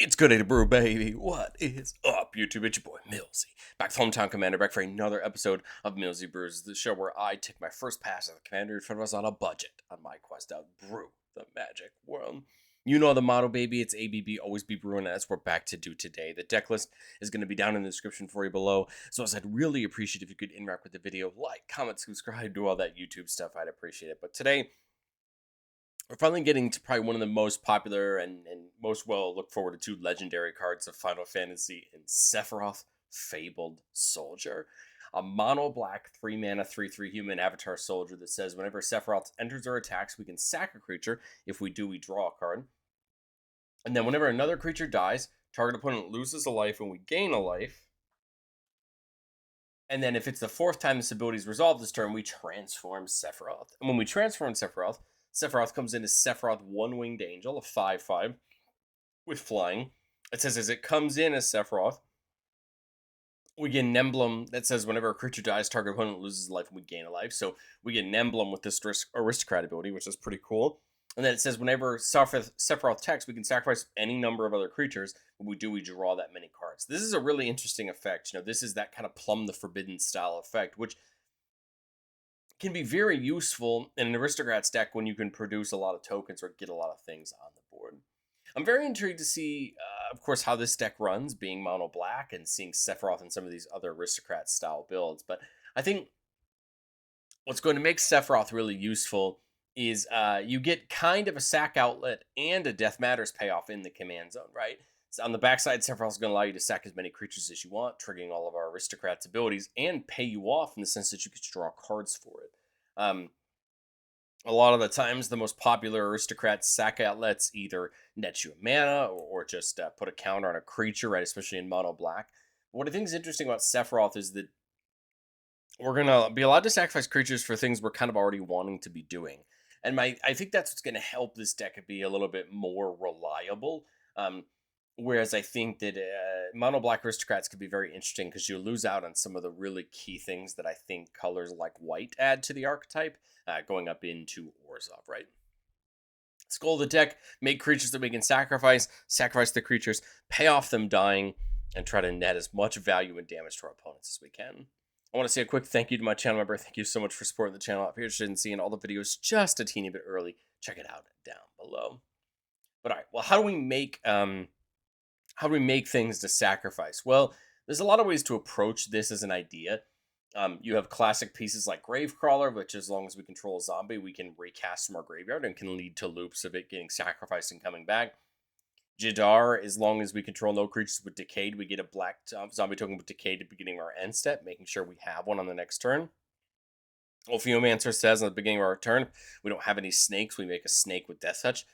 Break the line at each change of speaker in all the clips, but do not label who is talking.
It's good to brew, baby. What is up, YouTube? It's your boy, Millsy. Back to Hometown Commander, back for another episode of Millsy Brews, the show where I take my first pass at the Commander in front of us on a budget on my quest out brew the magic world. You know the motto, baby. It's ABB, always be brewing, as we're back to do today. The deck list is going to be down in the description for you below. So as I'd really appreciate if you could interact with the video, like, comment, subscribe, do all that YouTube stuff. I'd appreciate it. But today, we're finally getting to probably one of the most popular and most well looked forward to legendary cards of Final Fantasy in Sephiroth, Fabled Soldier. A mono black 3-mana 3/3 human avatar soldier that says whenever Sephiroth enters or attacks, we can sack a creature. If we do, we draw a card. And then whenever another creature dies, target opponent loses a life and we gain a life. And then if it's the fourth time this ability is resolved this turn, we transform Sephiroth. And when we transform Sephiroth, Sephiroth comes in as Sephiroth One-Winged Angel, a 5/5 with flying. It says as it comes in as Sephiroth, we get an emblem that says whenever a creature dies, target opponent loses a life and we gain a life. So we get an emblem with this Aristocrat ability, which is pretty cool. And then it says whenever Sephiroth attacks, we can sacrifice any number of other creatures. When we do, we draw that many cards. This is a really interesting effect. This is that kind of Plumb the Forbidden style effect, which can be very useful in an Aristocrats deck when you can produce a lot of tokens or get a lot of things on the board. I'm very intrigued to see, of course, how this deck runs, being mono black and seeing Sephiroth and some of these other Aristocrat style builds. But I think what's going to make Sephiroth really useful is you get kind of a sack outlet and a Death Matters payoff in the command zone, right? So on the backside, Sephiroth is going to allow you to sack as many creatures as you want, triggering all of our Aristocrats' abilities, and pay you off in the sense that you get to draw cards for it. A lot of the times, the most popular Aristocrat sack outlets either net you a mana or just put a counter on a creature, right? Especially in mono black. What I think is interesting about Sephiroth is that we're going to be allowed to sacrifice creatures for things we're kind of already wanting to be doing. And I think that's what's going to help this deck be a little bit more reliable. Whereas I think that mono black Aristocrats could be very interesting because you lose out on some of the really key things that I think colors like white add to the archetype, going up into Orzhov, right? Skull the deck, make creatures that we can sacrifice the creatures, pay off them dying, and try to net as much value and damage to our opponents as we can. I want to say a quick thank you to my channel member. Thank you so much for supporting the channel. If you're interested in seeing all the videos just a teeny bit early, check it out down below. But all right, well, how do we make things to sacrifice? Well, there's a lot of ways to approach this as an idea. You have classic pieces like Gravecrawler, which as long as we control a zombie, we can recast from our graveyard and can lead to loops of it getting sacrificed and coming back. Jadar, as long as we control no creatures with Decayed, we get a black zombie token with Decayed at the beginning of our end step, making sure we have one on the next turn. Ophiomancer says at the beginning of our turn, we don't have any snakes, we make a snake with Death Touch.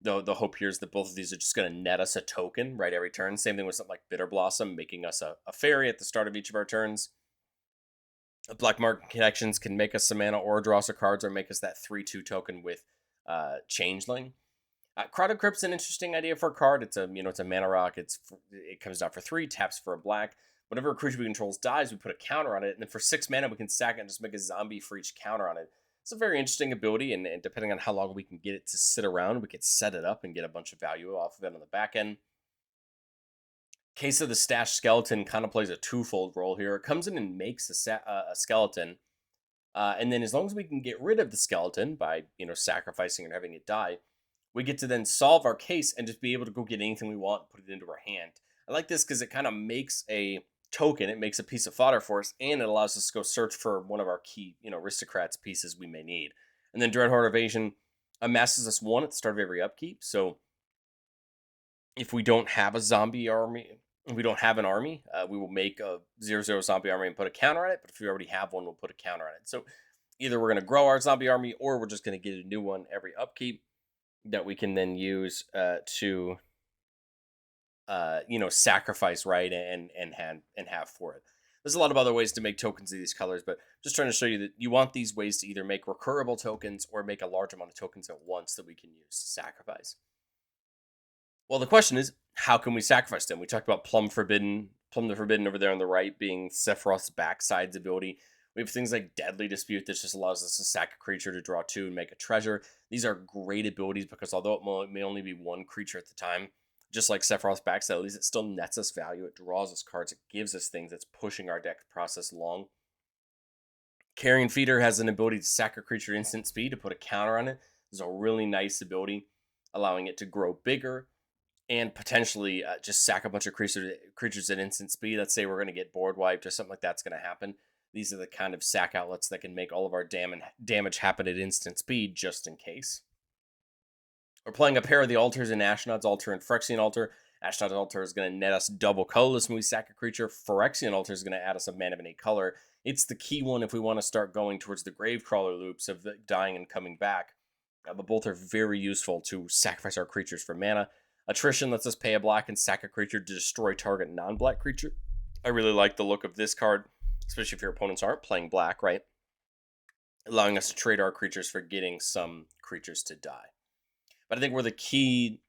The hope here is that both of these are just going to net us a token, right, every turn. Same thing with something like Bitter Blossom, making us a fairy at the start of each of our turns. Black Market Connections can make us some mana or draw us a cards or make us that 3/2 token with Changeling. Crowded Crypt's an interesting idea for a card. It's a mana rock. It comes down for 3, taps for a black. Whenever a creature we control dies, we put a counter on it, and then for 6 mana we can sack it and just make a zombie for each counter on it. It's a very interesting ability, and depending on how long we can get it to sit around, we could set it up and get a bunch of value off of it on the back end. Case of the Stashed Skeleton kind of plays a twofold role here. It comes in and makes a skeleton, and then as long as we can get rid of the skeleton by sacrificing or having it die, we get to then solve our case and just be able to go get anything we want and put it into our hand. I like this because it kind of makes a token, it makes a piece of fodder for us, and it allows us to go search for one of our key, Aristocrats pieces we may need. And then Dreadhorde Evasion amasses us 1 at the start of every upkeep, so if we don't have a zombie army, if we don't have an army, we will make a 0/0 zombie army and put a counter on it, but if we already have one, we'll put a counter on it. So either we're going to grow our zombie army, or we're just going to get a new one every upkeep that we can then use to sacrifice, right, and have for it. There's a lot of other ways to make tokens of these colors, but just trying to show you that you want these ways to either make recurable tokens or make a large amount of tokens at once that we can use to sacrifice. Well, the question is, how can we sacrifice them? We talked about Plumb the Forbidden over there on the right being Sephiroth's backside's ability. We have things like Deadly Dispute that just allows us to sack a creature to draw 2 and make a treasure. These are great abilities because although it may only be 1 creature at the time, just like Sephiroth's backside, at least it still nets us value. It draws us cards. It gives us things that's pushing our deck process along. Carrion Feeder has an ability to sack a creature instant speed to put a counter on it. This is a really nice ability, allowing it to grow bigger and potentially just sack a bunch of creatures at instant speed. Let's say we're going to get board wiped or something like that's going to happen. These are the kind of sack outlets that can make all of our damage happen at instant speed, just in case. We're playing a pair of the altars in Ashnod's Altar and Phyrexian Altar. Ashnod's Altar is going to net us double colorless when we sack a creature. Phyrexian Altar is going to add us a mana of any color. It's the key one if we want to start going towards the Gravecrawler loops of dying and coming back. But both are very useful to sacrifice our creatures for mana. Attrition lets us pay a black and sack a creature to destroy target non-black creature. I really like the look of this card, especially if your opponents aren't playing black, right? Allowing us to trade our creatures for getting some creatures to die. But I think where the key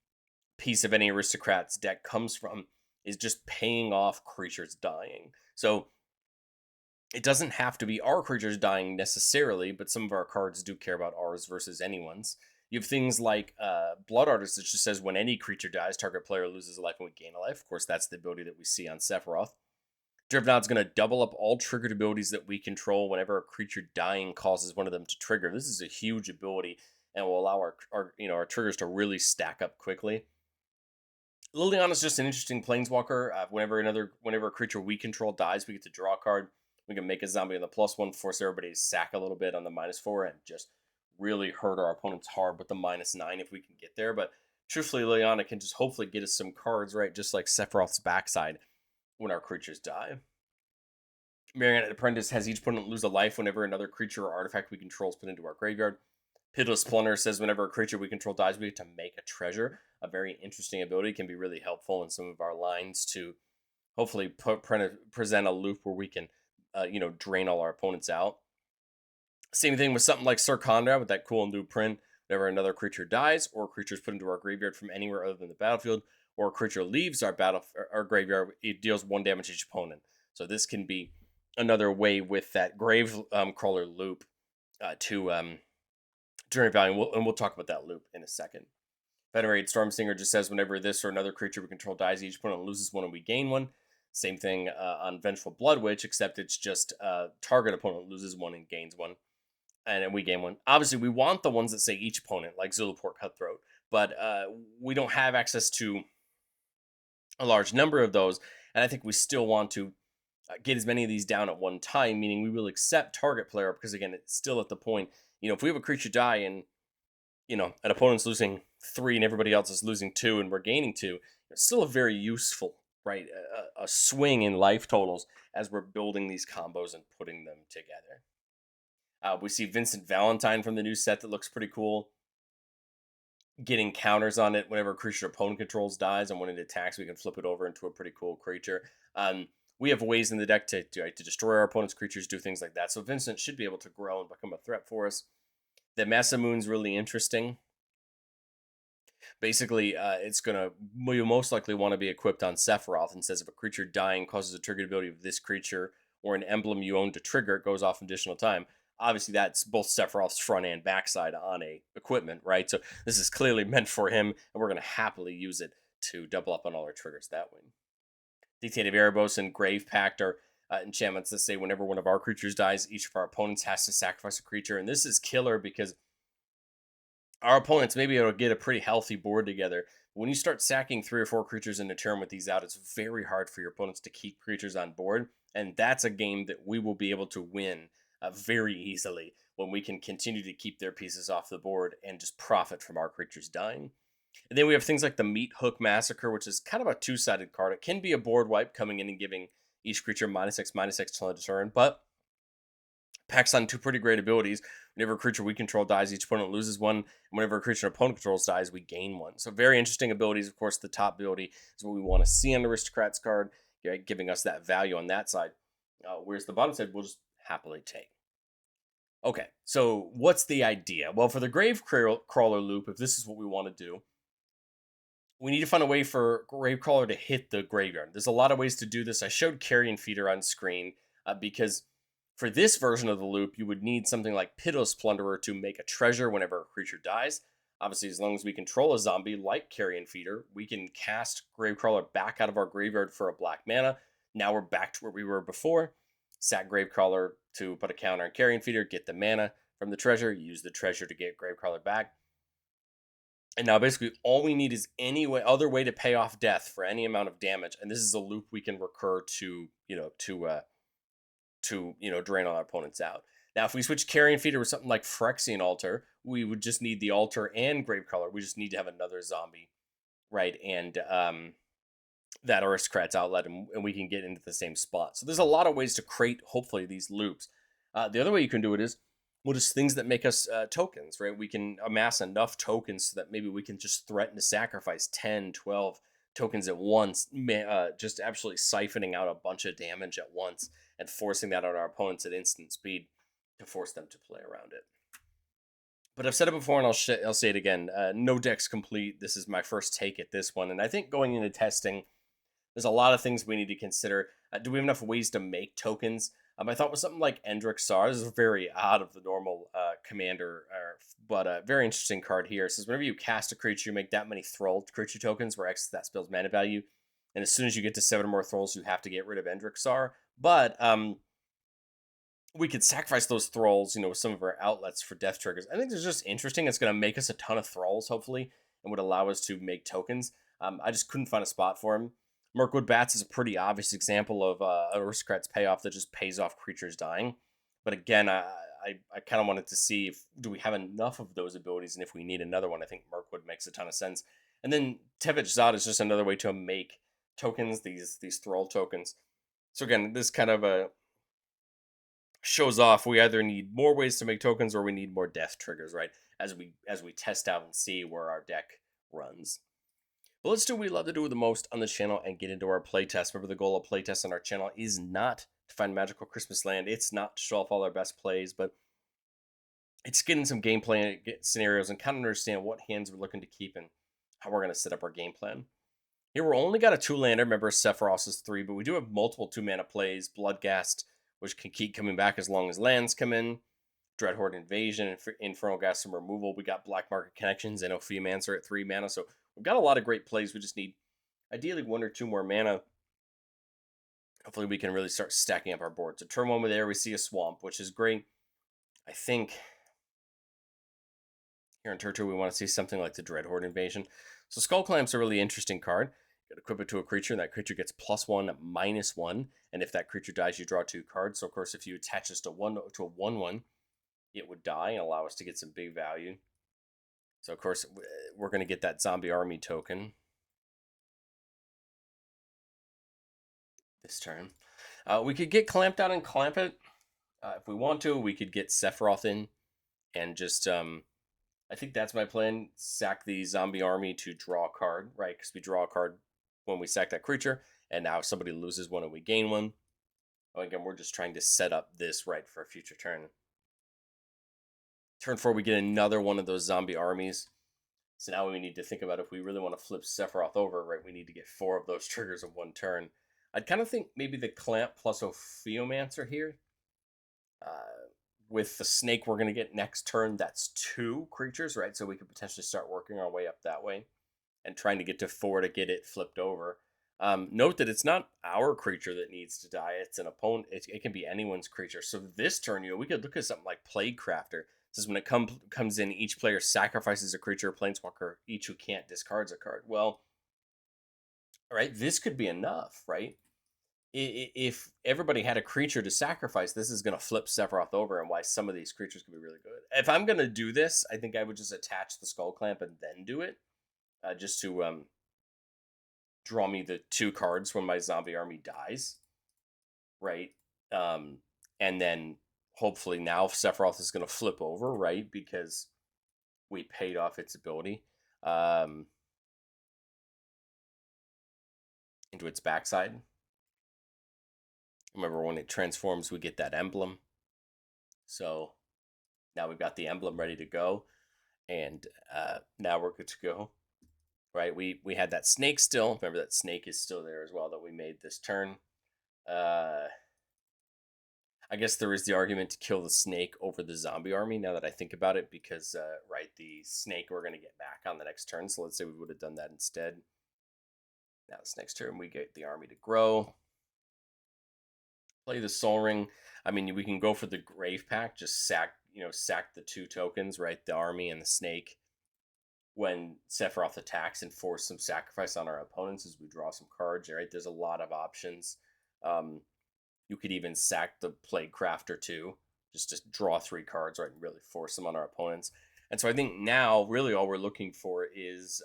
piece of any Aristocrats deck comes from is just paying off creatures dying. So it doesn't have to be our creatures dying necessarily, but some of our cards do care about ours versus anyone's. You have things like Blood Artist that just says when any creature dies, target player loses a life and we gain a life. Of course, that's the ability that we see on Sephiroth. Dreadnought's going to double up all triggered abilities that we control whenever a creature dying causes one of them to trigger. This is a huge ability and will allow our triggers to really stack up quickly. Liliana's just an interesting planeswalker. Whenever a creature we control dies, we get to draw a card. We can make a zombie on the +1, force everybody to sack a little bit on the -4, and just really hurt our opponents hard with the -9 if we can get there. But truthfully, Liliana can just hopefully get us some cards, right? Just like Sephiroth's backside when our creatures die. Marionette Apprentice has each opponent lose a life whenever another creature or artifact we control is put into our graveyard. Pitiless Plunder says whenever a creature we control dies, we get to make a treasure. A very interesting ability, can be really helpful in some of our lines to hopefully present a loop where we can, drain all our opponents out. Same thing with something like Sir Conrad with that cool new print. Whenever another creature dies, or a creature is put into our graveyard from anywhere other than the battlefield, or a creature leaves our graveyard, it deals 1 damage to each opponent. So this can be another way with that grave crawler loop to generate value, and we'll talk about that loop in a second. Venerated Stormsinger just says whenever this or another creature we control dies, each opponent loses 1 and we gain 1. Same thing on Vengeful Blood Witch, except it's just target opponent loses 1 and gains 1. And we gain 1. Obviously, we want the ones that say each opponent, like Zulaport Cutthroat, but we don't have access to a large number of those, and I think we still want to get as many of these down at one time, meaning we will accept target player, because again, it's still at the point, if we have a creature die and, an opponent's losing 3 and everybody else is losing 2 and we're gaining 2, it's still a very useful, right, a swing in life totals as we're building these combos and putting them together. We see Vincent Valentine from the new set that looks pretty cool. Getting counters on it whenever a creature opponent controls dies, and when it attacks, we can flip it over into a pretty cool creature. We have ways in the deck to destroy our opponent's creatures, do things like that. So Vincent should be able to grow and become a threat for us. The Masamoon's really interesting. Basically, you'll most likely want to be equipped on Sephiroth, and says if a creature dying causes a triggered ability of this creature or an emblem you own to trigger, it goes off additional time. Obviously, that's both Sephiroth's front and backside on a equipment, right? So this is clearly meant for him, and we're going to happily use it to double up on all our triggers that way. Dictate of Erebos and Grave Pact are enchantments that say whenever one of our creatures dies, each of our opponents has to sacrifice a creature. And this is killer because our opponents may be able to get a pretty healthy board together. When you start sacking 3 or 4 creatures in a turn with these out, it's very hard for your opponents to keep creatures on board. And that's a game that we will be able to win very easily when we can continue to keep their pieces off the board and just profit from our creatures dying. And then we have things like the Meat Hook Massacre, which is kind of a 2-sided card. It can be a board wipe, coming in and giving each creature -X/-X till end of turn, but packs on 2 pretty great abilities. Whenever a creature we control dies, each opponent loses 1, and whenever a creature opponent controls dies, we gain 1. So very interesting abilities. Of course, the top ability is what we want to see on the Aristocrats card, giving us that value on that side. Whereas the bottom side, we'll just happily take. Okay, so what's the idea? Well, for the Gravecrawler loop, if this is what we want to do, we need to find a way for Gravecrawler to hit the graveyard. There's a lot of ways to do this. I showed Carrion Feeder on screen because for this version of the loop, you would need something like Pitiless Plunderer to make a treasure whenever a creature dies. Obviously, as long as we control a zombie like Carrion Feeder, we can cast Gravecrawler back out of our graveyard for a black mana. Now we're back to where we were before. Sack Gravecrawler to put a counter on Carrion Feeder, get the mana from the treasure, use the treasure to get Gravecrawler back. And now basically all we need is any other way to pay off death for any amount of damage. And this is a loop we can recur to, drain all our opponents out. Now, if we switch Carrion Feeder with something like Phyrexian Altar, we would just need the Altar and Gravecrawler. We just need to have another zombie, right? And that Aristocrats outlet, and we can get into the same spot. So there's a lot of ways to create, hopefully, these loops. The other way you can do it is, well, just things that make us tokens, right? We can amass enough tokens so that maybe we can just threaten to sacrifice 10, 12 tokens at once, just absolutely siphoning out a bunch of damage at once and forcing that on our opponents at instant speed to force them to play around it. But I've said it before, and I'll say it again. No deck's complete. This is my first take at this one, and I think going into testing, there's a lot of things we need to consider. Do we have enough ways to make tokens? I thought with something like Endrick Sar, this is very out of the normal commander, but a very interesting card here. It says whenever you cast a creature, you make that many Thrall creature tokens, where X is that spell's mana value. And as soon as you get to 7 or more Thralls, you have to get rid of Endrick Sar. But we could sacrifice those Thralls, with some of our outlets for death triggers. I think it's just interesting. It's going to make us a ton of Thralls, hopefully, and would allow us to make tokens. I just couldn't find a spot for him. Mirkwood Bats is a pretty obvious example of Aristocrats payoff that just pays off creatures dying. But again, I kind of wanted to see do we have enough of those abilities, and if we need another one, I think Mirkwood makes a ton of sense. And then Tevich Zod is just another way to make tokens, these Thrall tokens. So again, this kind of shows off we either need more ways to make tokens or we need more death triggers, right? As we test out and see where our deck runs. But let's do what we love to do the most on the channel and get into our playtest. Remember, the goal of playtest on our channel is not to find magical Christmas land. It's not to show off all our best plays, but it's getting some gameplay scenarios and kind of understand what hands we're looking to keep and how we're going to set up our game plan. Here, we're only got a 2-lander. Remember, Sephiroth is 3, but we do have multiple 2-mana plays. Bloodghast, which can keep coming back as long as lands come in. Dreadhorde Invasion, Infernal Gas, some removal. We got Black Market Connections and Ophiumancer at 3 mana, so we've got a lot of great plays. We just need, ideally, 1 or 2 more mana. Hopefully, we can really start stacking up our board. So turn 1 with there, we see a Swamp, which is great. I think here in turn 2, we want to see something like the Dreadhorde Invasion. So Skull Clamp's a really interesting card. You equip it to a creature, and that creature gets +1/-1. And if that creature dies, you draw 2 cards. So, of course, if you attach this to a 1/1, it would die and allow us to get some big value. So, of course, we're going to get that zombie army token this turn. We could get Clamped Out and Clamp It. If we want to, we could get Sephiroth in and just, I think that's my plan. Sack the zombie army to draw a card, right? Because we draw a card when we sack that creature, and now somebody loses 1 and we gain 1. Again, we're just trying to set up this right for a future turn. Turn 4, we get another one of those zombie armies. So now we need to think about if we really want to flip Sephiroth over, right? We need to get 4 of those triggers in 1 turn. I'd kind of think maybe the Clamp plus Ophiumancer here. With the Snake we're going to get next turn, that's 2 creatures, right? So we could potentially start working our way up that way and trying to get to 4 to get it flipped over. Note that it's not our creature that needs to die. It's an opponent. It can be anyone's creature. So this turn, we could look at something like Plague Crafter. This is when it comes in, each player sacrifices a creature or planeswalker, each who can't discards a card. Well, all right, this could be enough, right? If everybody had a creature to sacrifice, this is going to flip Sephiroth over, and why some of these creatures could be really good. If I'm going to do this, I think I would just attach the Skull Clamp and then do it, just to draw me the 2 cards when my zombie army dies, right? And then hopefully now Sephiroth is going to flip over, right? Because we paid off its ability into its backside. Remember, when it transforms, we get that emblem. So now we've got the emblem ready to go. And now we're good to go. Right? We had that snake still. Remember, that snake is still there as well that we made this turn. I guess there is the argument to kill the snake over the zombie army now that I think about it, because, right, the snake we're going to get back on the next turn. So let's say we would have done that instead. Now this next turn, we get the army to grow. Play the Soul Ring. I mean, we can go for the Grave Pact, just sack the 2 tokens, right? The army and the snake when Sephiroth attacks and force some sacrifice on our opponents as we draw some cards, right? There's a lot of options. You could even sack the Plague Crafter too, just to draw 3 cards, right, and really force them on our opponents. And so I think now really all we're looking for is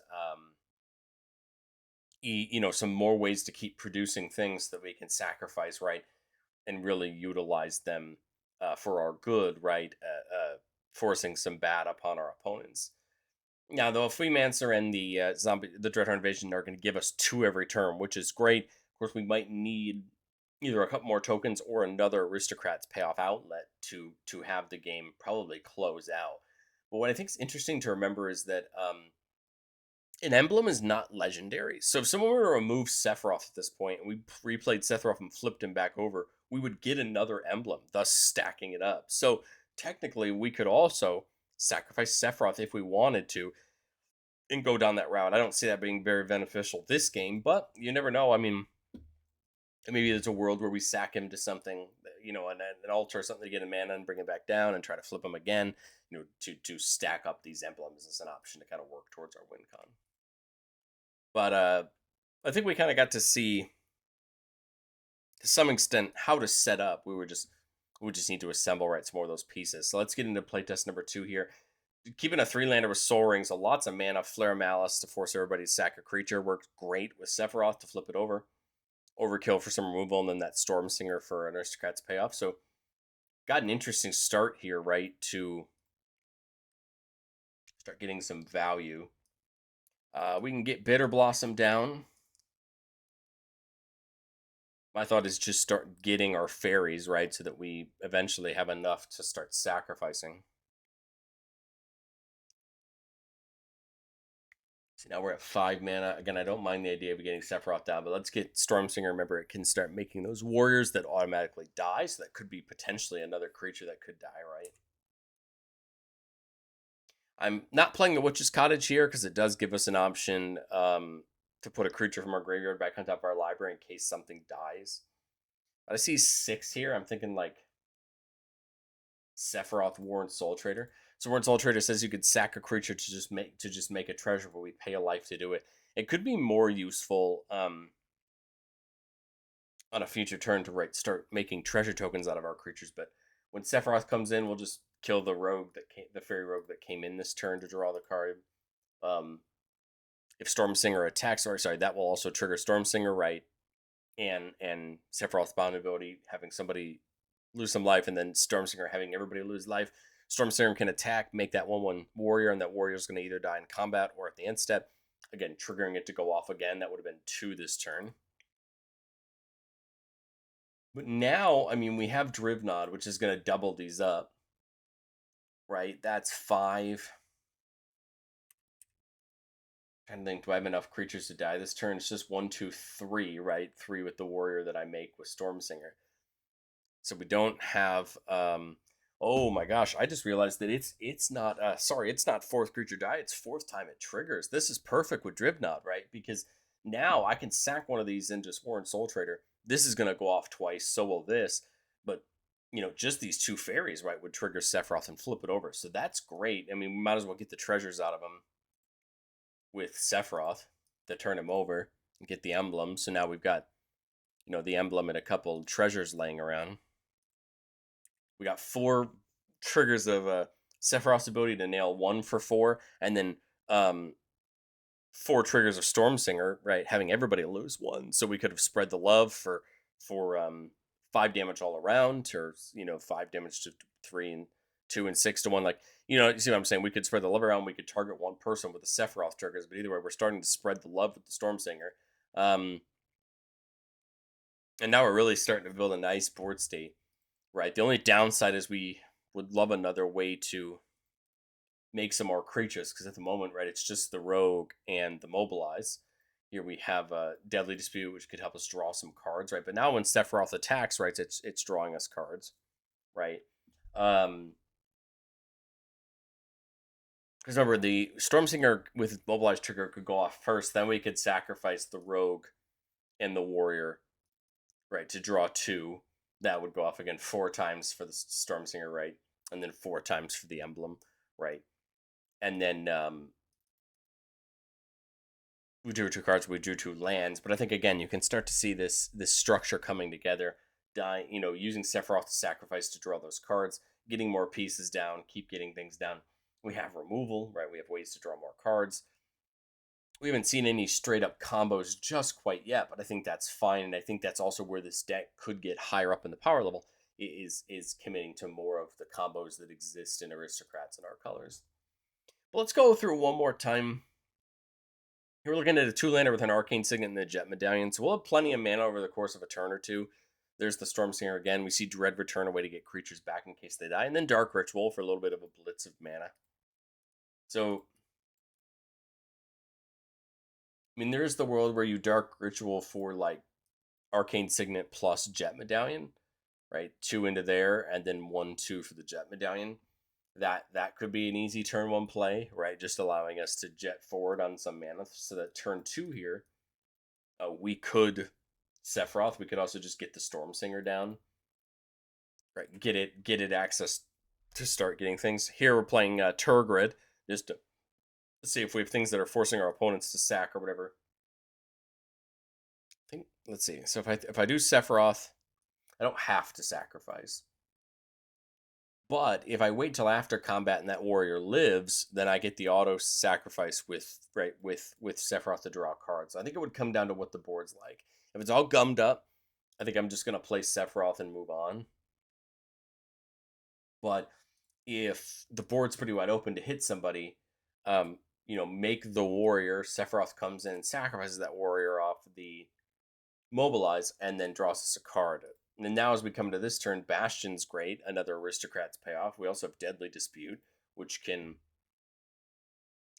some more ways to keep producing things that we can sacrifice, right, and really utilize them for our good, right, forcing some bad upon our opponents. Now, the Freemancer and the Dreadhorde Invasion are going to give us 2 every turn, which is great. Of course, we might need either a couple more tokens or another Aristocrats payoff outlet to have the game probably close out. But what I think is interesting to remember is that an emblem is not legendary. So if someone were to remove Sephiroth at this point and we replayed Sephiroth and flipped him back over, we would get another emblem, thus stacking it up. So technically, we could also sacrifice Sephiroth if we wanted to and go down that route. I don't see that being very beneficial this game, but you never know. I mean, maybe there's a world where we sack him to something, an altar or something to get a mana and bring it back down and try to flip him again, to stack up these emblems as an option to kind of work towards our win con. But I think we kind of got to see, to some extent, how to set up. We just need to assemble, right, some more of those pieces. So let's get into playtest number 2 here. Keeping a 3-lander with Soul Rings, so lots of mana, Flare Malice to force everybody to sack a creature. Works great with Sephiroth to flip it over. Overkill for some removal, and then that Storm Singer for an Aristocrats payoff. So got an interesting start here, right, to start getting some value. We can get Bitter Blossom down. My thought is just start getting our fairies, right, so that we eventually have enough to start sacrificing. So now we're at 5 mana. Again, I don't mind the idea of getting Sephiroth down, but let's get Stormsinger. Remember, it can start making those warriors that automatically die, so that could be potentially another creature that could die, right? I'm not playing the Witch's Cottage here because it does give us an option to put a creature from our graveyard back on top of our library in case something dies. I see 6 here. I'm thinking like Sephiroth, War, and Soul Trader. So War and Soul Trader says you could sack a creature to just make a treasure, but we pay a life to do it. It could be more useful on a future turn to start making treasure tokens out of our creatures. But when Sephiroth comes in, we'll just kill the fairy rogue that came in this turn to draw the card. If Stormsinger attacks, that will also trigger Stormsinger, right? And Sephiroth's bound ability, having somebody lose some life, and then Stormsinger having everybody lose life. Stormsinger can attack, make that 1/1 warrior, and that warrior is going to either die in combat or at the end step. Again, triggering it to go off again. That would have been 2 this turn. But now, I mean, we have Drivnod, which is going to double these up. Right? That's 5. I'm trying to think, do I have enough creatures to die this turn? It's just 1, 2, 3, right? 3 with the warrior that I make with Stormsinger. So we don't have oh my gosh, I just realized that it's not it's not 4th creature die, it's 4th time it triggers. This is perfect with Drivnod, right? Because now I can sack one of these into War and Soul Trader. This is gonna go off twice, so will this. But just these 2 fairies, right, would trigger Sephiroth and flip it over. So that's great. I mean, we might as well get the treasures out of them with Sephiroth to turn him over and get the emblem. So now we've got, the emblem and a couple treasures laying around. We got 4 triggers of Sephiroth's ability to nail 1 for 4, and then 4 triggers of Stormsinger, right, having everybody lose 1. So we could have spread the love for 5 damage all around, or 5 damage to 3 and 2 and 6 to 1. Like, you see what I'm saying? We could spread the love around. We could target one person with the Sephiroth triggers, but either way, we're starting to spread the love with the Stormsinger. And now we're really starting to build a nice board state. Right. The only downside is we would love another way to make some more creatures, because at the moment, right, it's just the Rogue and the Mobilize. Here we have a Deadly Dispute, which could help us draw some cards, right? But now when Sephiroth attacks, right, it's drawing us cards. right? Because remember, the Stormsinger with mobilized trigger could go off first. Then we could sacrifice the rogue and the warrior, right, to draw 2. That would go off again 4 times for the Stormsinger, right, and then 4 times for the emblem, right, and then we drew 2 cards. We drew 2 lands, but I think again you can start to see this structure coming together. Using Sephiroth to sacrifice to draw those cards, getting more pieces down, keep getting things down. We have removal, right? We have ways to draw more cards. We haven't seen any straight up combos just quite yet, but I think that's fine, and I think that's also where this deck could get higher up in the power level. Is committing to more of the combos that exist in Aristocrats and our colors. But let's go through one more time. Here we're looking at a 2-lander with an Arcane Signet and the Jet Medallion, so we'll have plenty of mana over the course of a turn or two. There's the Stormsinger again. We see Dread Return, a way to get creatures back in case they die, and then Dark Ritual for a little bit of a blitz of mana. So, I mean, there's the world where you Dark Ritual for like Arcane Signet plus Jet Medallion, right? 2 into there, and then 1/2 for the Jet Medallion. That could be an easy turn 1 play, right? Just allowing us to jet forward on some mana, so that turn 2 here, we could Sephiroth. We could also just get the Stormsinger down, right? Get it access to start getting things. Here we're playing Turgrid, just to see if we have things that are forcing our opponents to sack or whatever. Let's see. So if I do Sephiroth, I don't have to sacrifice. But if I wait till after combat and that warrior lives, then I get the auto sacrifice with Sephiroth to draw cards. So I think it would come down to what the board's like. If it's all gummed up, I think I'm just gonna play Sephiroth and move on. But if the board's pretty wide open to hit somebody, make the warrior. Sephiroth comes in and sacrifices that warrior off the mobilize, and then draws us a card. And then now as we come to this turn, Bastion's great, another Aristocrats payoff. We also have Deadly Dispute, which can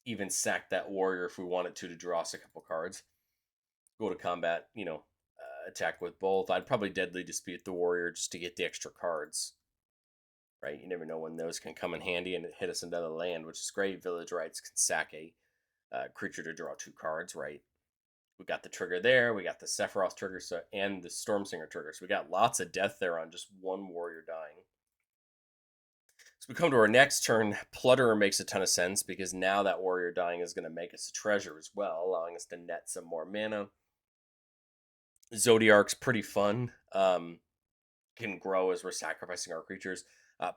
even sack that warrior if we wanted to draw us a couple cards. Go to combat, attack with both. I'd probably Deadly Dispute the warrior just to get the extra cards. Right? You never know when those can come in handy and hit us into the land, which is great. Village Rites can sack a creature to draw 2 cards, right? We got the trigger there. We got the Sephiroth trigger and the Stormsinger trigger. So we got lots of death there on just 1 warrior dying. So we come to our next turn. Plutterer makes a ton of sense because now that warrior dying is going to make us a treasure as well, allowing us to net some more mana. Zodiark's pretty fun. Can grow as we're sacrificing our creatures.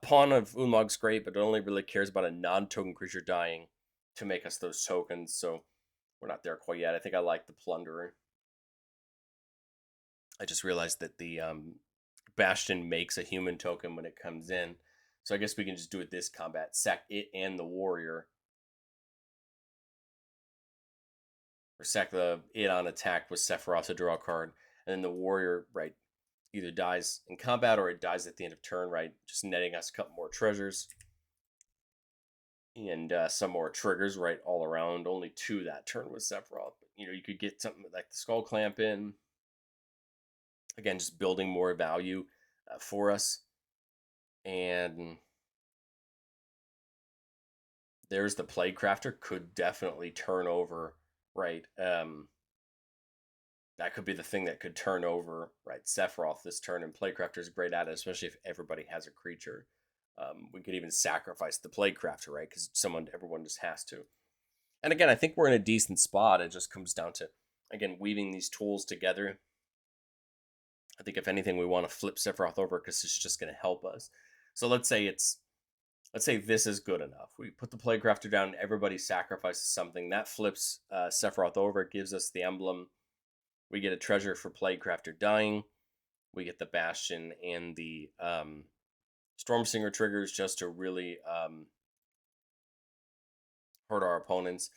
Pawn of Unlog's great, but it only really cares about a non-token creature dying to make us those tokens. So we're not there quite yet. I think I like the Plunderer. I just realized that the Bastion makes a human token when it comes in. So I guess we can just do it this combat. Sack it and the warrior. Or sack it on attack with Sephiroth to draw a card. And then the warrior, right, either dies in combat or it dies at the end of turn, right? Just netting us a couple more treasures. And some more triggers, right, all around. Only 2 that turn with Sephiroth. But, you could get something like the Skull Clamp in. Again, just building more value for us. And there's the Plaguecrafter. Could definitely turn over, right? That could be the thing that could turn over, right, Sephiroth this turn. And Plaguecrafter is great at it, especially if everybody has a creature. We could even sacrifice the Plaguecrafter, right? Because everyone just has to. And again, I think we're in a decent spot. It just comes down to, again, weaving these tools together. I think if anything, we want to flip Sephiroth over because it's just going to help us. So let's say this is good enough. We put the Plaguecrafter down, everybody sacrifices something. That flips Sephiroth over, it gives us the emblem. We get a treasure for Plaguecrafter dying. We get the Bastion and the Stormsinger triggers just to really hurt our opponents.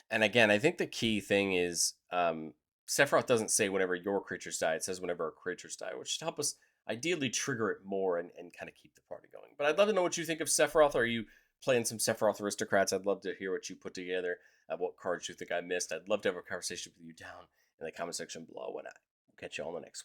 And again, I think the key thing is Sephiroth doesn't say whenever your creatures die. It says whenever our creatures die, which should help us ideally trigger it more and kind of keep the party going. But I'd love to know what you think of Sephiroth. Are you playing some Sephiroth Aristocrats? I'd love to hear what you put together, what cards you think I missed. I'd love to have a conversation with you down in the comment section below, and I'll catch you all in the next one.